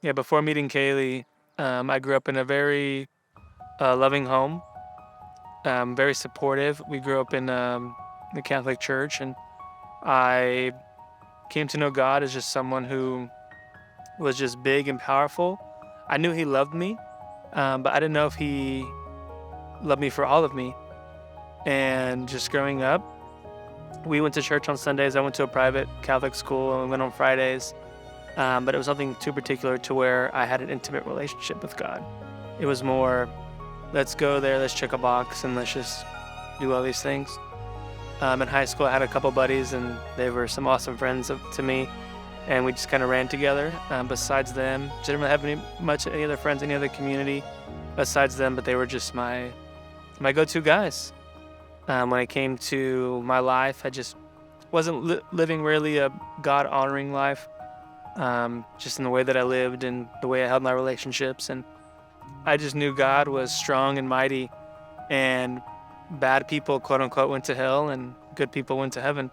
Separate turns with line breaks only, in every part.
Yeah, before meeting Kaylee, I grew up in a very loving home, very supportive. We grew up in the Catholic Church, and I came to know God as just someone who was just big and powerful. I knew He loved me, but I didn't know if He loved me for all of me. And just growing up, we went to church on Sundays. I went to a private Catholic school, and we went on Fridays. But it was nothing too particular to where I had an intimate relationship with God. It was more, let's go there, let's check a box, and let's just do all these things. In high school, I had a couple buddies, and they were some awesome friends to me, and we just kind of ran together. Besides them, didn't really have any other friends, any other community besides them, but they were just my go-to guys. When it came to my life, I just wasn't living really a God-honoring life, just in the way that I lived and the way I held my relationships. And I just knew God was strong and mighty, and bad people, quote unquote, went to hell and good people went to heaven.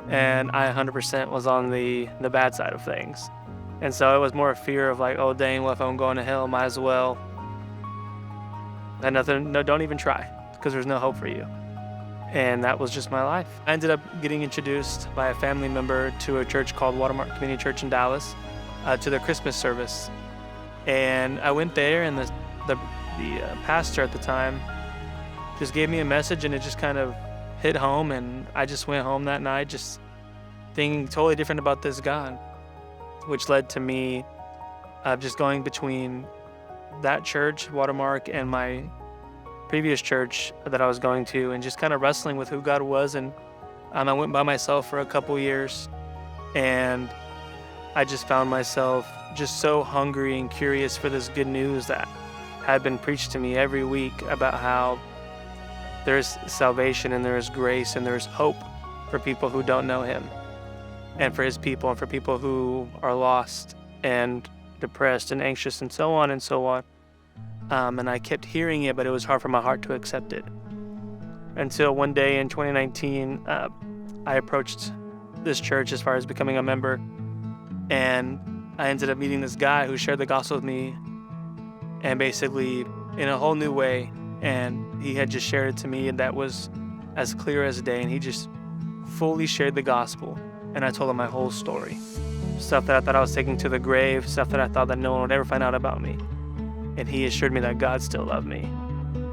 And I 100% was on the bad side of things. And so it was more a fear of like, oh dang, well, if I'm going to hell, might as well. And nothing, no, don't even try, because there's no hope for you. And that was just my life. I ended up getting introduced by a family member to a church called Watermark Community Church in Dallas, to their Christmas service. And I went there, and the pastor at the time just gave me a message, and it just kind of hit home. And I just went home that night just thinking totally different about this God, which led to me just going between that church, Watermark, and my previous church that I was going to, and just kind of wrestling with who God was. And I went by myself for a couple years, and I just found myself just so hungry and curious for this good news that had been preached to me every week about how there's salvation and there's grace and there's hope for people who don't know Him, and for His people, and for people who are lost and depressed and anxious and so on and so on. And I kept hearing it, but it was hard for my heart to accept it. Until one day in 2019, I approached this church as far as becoming a member, and I ended up meeting this guy who shared the gospel with me, and basically in a whole new way. And he had just shared it to me, and that was as clear as day. And he just fully shared the gospel, and I told him my whole story. Stuff that I thought I was taking to the grave, stuff that I thought that no one would ever find out about me. And he assured me that God still loved me.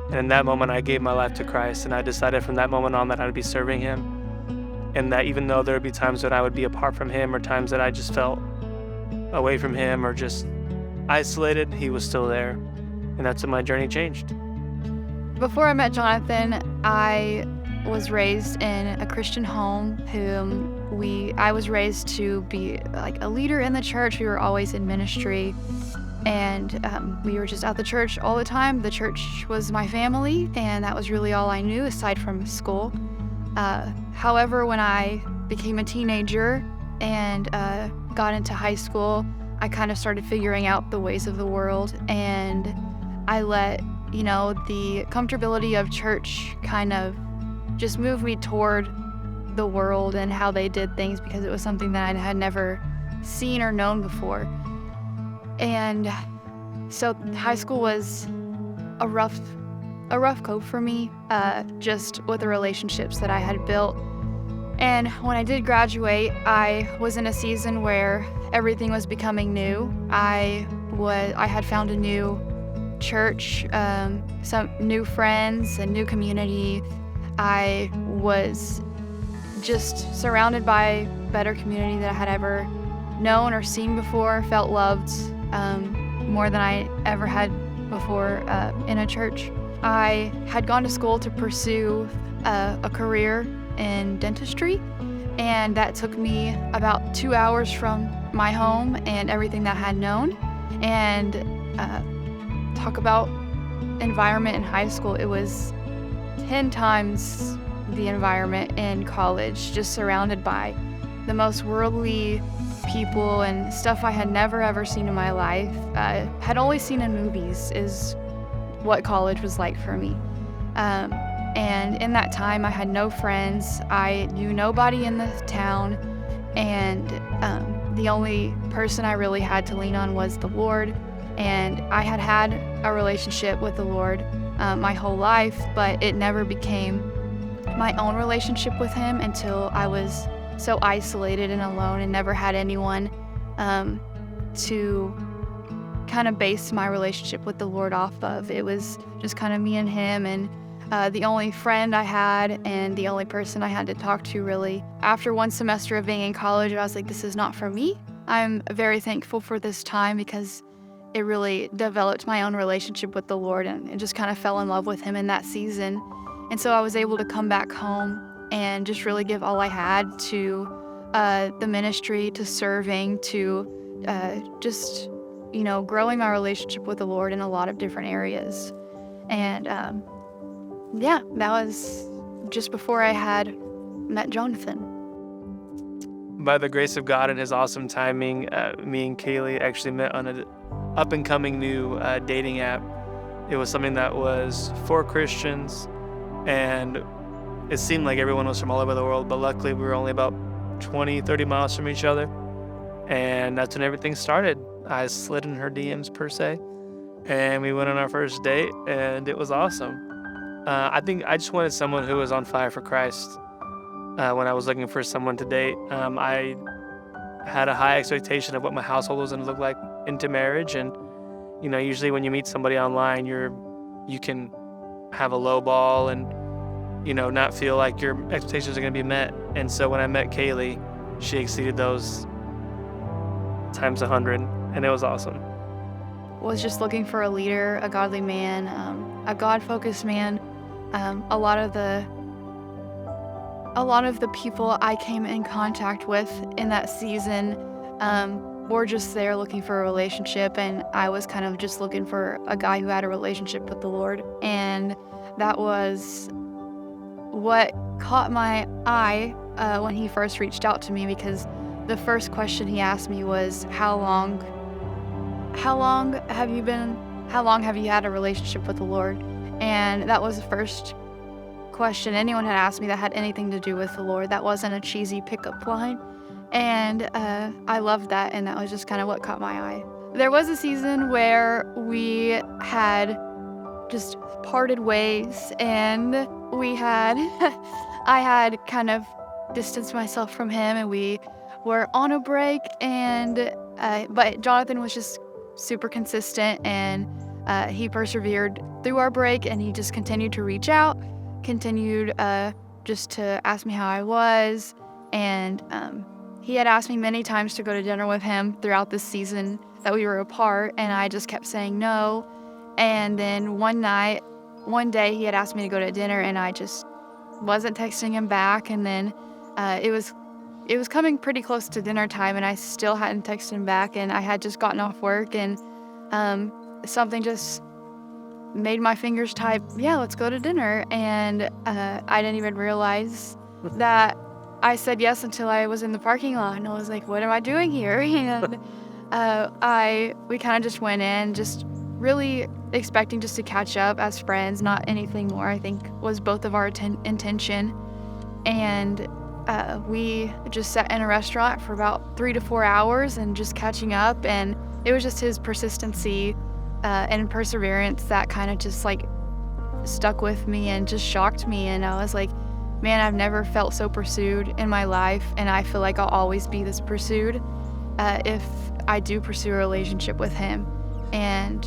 And in that moment, I gave my life to Christ, and I decided from that moment on that I would be serving Him. And that even though there would be times when I would be apart from Him, or times that I just felt away from Him or just isolated, He was still there. And that's when my journey changed.
Before I met Jonathan, I was raised in a Christian home. I was raised to be like a leader in the church. We were always in ministry. And we were just at the church all the time. The church was my family, and that was really all I knew aside from school. However, when I became a teenager and got into high school, I kind of started figuring out the ways of the world, and I let, the comfortability of church kind of just move me toward the world and how they did things, because it was something that I had never seen or known before. And so high school was a rough go for me, just with the relationships that I had built. And when I did graduate, I was in a season where everything was becoming new. I had found a new church, some new friends, a new community. I was just surrounded by better community that I had ever known or seen before, felt loved more than I ever had before in a church. I had gone to school to pursue a career in dentistry, and that took me about 2 hours from my home and everything that I had known. And talk about environment in high school, it was 10 times the environment in college, just surrounded by the most worldly people and stuff I had never ever seen in my life. Had only seen in movies is what college was like for me. And in that time, I had no friends. I knew nobody in the town. And the only person I really had to lean on was the Lord. And I had had a relationship with the Lord my whole life, but it never became my own relationship with Him until I was so isolated and alone and never had anyone to kind of base my relationship with the Lord off of. It was just kind of me and Him, and the only friend I had and the only person I had to talk to, really. After one semester of being in college, I was like, this is not for me. I'm very thankful for this time because it really developed my own relationship with the Lord, and just kind of fell in love with Him in that season. And so I was able to come back home and just really give all I had to the ministry, to serving, to just, growing my relationship with the Lord in a lot of different areas. And that was just before I had met Jonathan.
By the grace of God and His awesome timing, me and Kaylee actually met on an up-and-coming new dating app. It was something that was for Christians, and it seemed like everyone was from all over the world, but luckily we were only about 20, 30 miles from each other, and that's when everything started. I slid in her DMs, per se, and we went on our first date, and it was awesome. I think I just wanted someone who was on fire for Christ. When I was looking for someone to date, I had a high expectation of what my household was going to look like into marriage. And, usually when you meet somebody online, you can have a low ball and, not feel like your expectations are going to be met. And so when I met Kaylee, she exceeded those times 100, and it was awesome.
Was just looking for a leader, a godly man, a God-focused man. A lot of the people I came in contact with in that season were just there looking for a relationship, and I was kind of just looking for a guy who had a relationship with the Lord. And that was what caught my eye when he first reached out to me, because the first question he asked me was, how long have you had a relationship with the Lord? And that was the first question anyone had asked me that had anything to do with the Lord. That wasn't a cheesy pickup line. And I loved that, and that was just kind of what caught my eye. There was a season where we had just parted ways, and I had kind of distanced myself from him, and we were on a break, and but Jonathan was just super consistent, and he persevered through our break, and he just continued to reach out, continued just to ask me how I was, and he had asked me many times to go to dinner with him throughout this season that we were apart, and I just kept saying no. And then one day he had asked me to go to dinner, and I just wasn't texting him back, and then it was coming pretty close to dinner time, and I still hadn't texted him back, and I had just gotten off work, and something just made my fingers type, yeah, let's go to dinner. And I didn't even realize that I said yes until I was in the parking lot, and I was like, what am I doing here? And we kind of just went in, just really expecting just to catch up as friends, not anything more, I think was both of our intention. And we just sat in a restaurant for about 3 to 4 hours and just catching up, and it was just his persistency and perseverance that kind of just like stuck with me and just shocked me. And I was like, man, I've never felt so pursued in my life, and I feel like I'll always be this pursued if I do pursue a relationship with him. And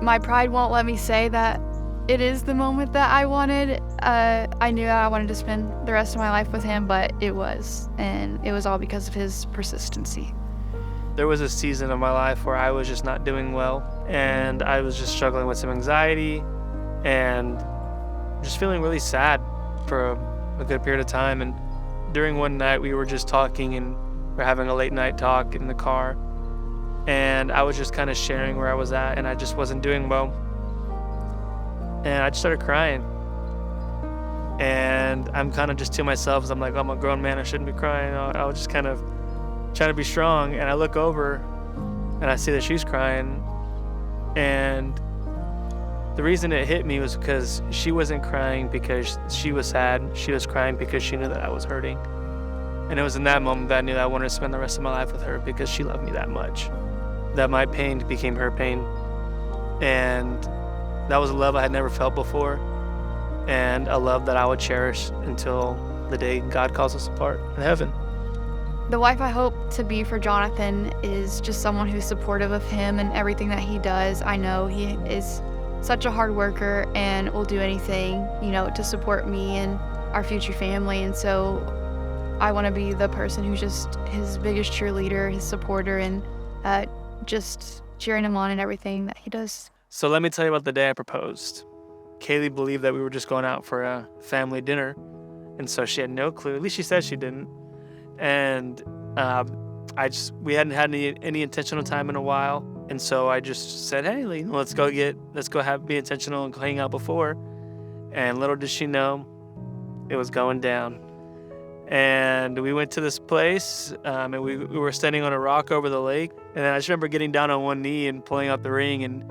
my pride won't let me say that it is the moment that I wanted. I knew that I wanted to spend the rest of my life with him, but it was. And it was all because of his persistency.
There was a season of my life where I was just not doing well, and I was just struggling with some anxiety and just feeling really sad for a good period of time. And during one night, we were just talking, and we're having a late night talk in the car, and I was just kind of sharing where I was at, and I just wasn't doing well. And I just started crying. And I'm kind of just to myself, I'm like, I'm a grown man, I shouldn't be crying. I was just kind of trying to be strong, and I look over and I see that she's crying. And the reason it hit me was because she wasn't crying because she was sad. She was crying because she knew that I was hurting. And it was in that moment that I knew that I wanted to spend the rest of my life with her, because she loved me that much, that my pain became her pain. And that was a love I had never felt before, and a love that I would cherish until the day God calls us apart in heaven.
The wife I hope to be for Jonathan is just someone who's supportive of him and everything that he does. I know he is such a hard worker and will do anything, to support me and our future family. And so I want to be the person who's just his biggest cheerleader, his supporter, and just cheering him on in everything that he does.
So let me tell you about the day I proposed. Kaylee believed that we were just going out for a family dinner, and so she had no clue. At least she said she didn't. And we hadn't had any intentional time in a while, and so I just said, "Hey, Lee, let's go be intentional and hang out before." And little did she know, it was going down. And we went to this place, and we were standing on a rock over the lake. And then I just remember getting down on one knee and pulling out the ring, and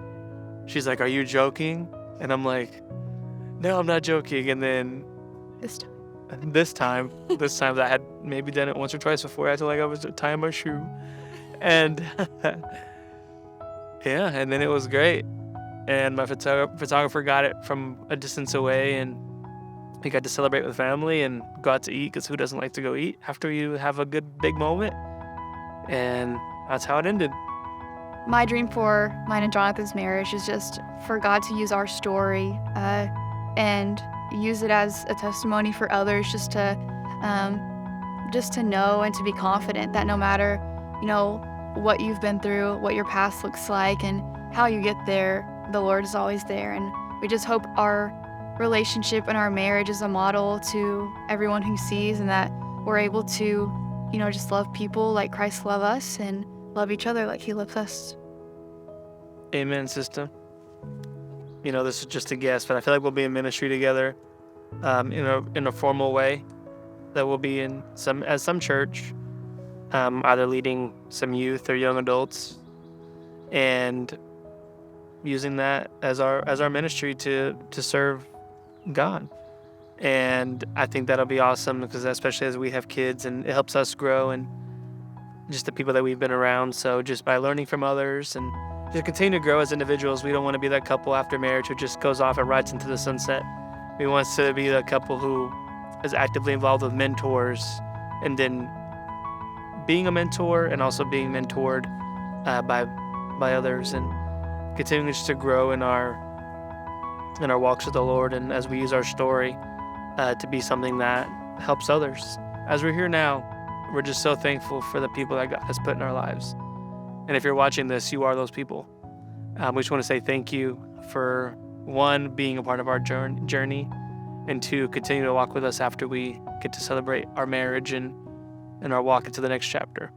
she's like, "Are you joking?" And I'm like, "No, I'm not joking." And then this time that I had maybe done it once or twice before, I felt like I was tying my shoe. And yeah, and then it was great. And my photographer got it from a distance away, and we got to celebrate with family and go out to eat, because who doesn't like to go eat after you have a good big moment? And that's how it ended.
My dream for mine and Jonathan's marriage is just for God to use our story and use it as a testimony for others, just to know and to be confident that no matter, what you've been through, what your past looks like, and how you get there, the Lord is always there. And we just hope our relationship and our marriage is a model to everyone who sees, and that we're able to, just love people like Christ loved us and love each other like he loves us.
Amen, sister. This is just a guess, but I feel like we'll be in ministry together, in a formal way. That we'll be in some church, either leading some youth or young adults, and using that as our ministry to serve God. And I think that'll be awesome, because especially as we have kids, and it helps us grow, and just the people that we've been around. So just by learning from others and just continue to grow as individuals, we don't want to be that couple after marriage who just goes off and rides into the sunset. We want to be the couple who is actively involved with mentors, and then being a mentor and also being mentored by others, and continuing just to grow in our walks with the Lord, and as we use our story to be something that helps others. As we're here now, we're just so thankful for the people that God has put in our lives. And if you're watching this, you are those people. We just want to say thank you for, one, being a part of our journey, and two, continue to walk with us after we get to celebrate our marriage and our walk into the next chapter.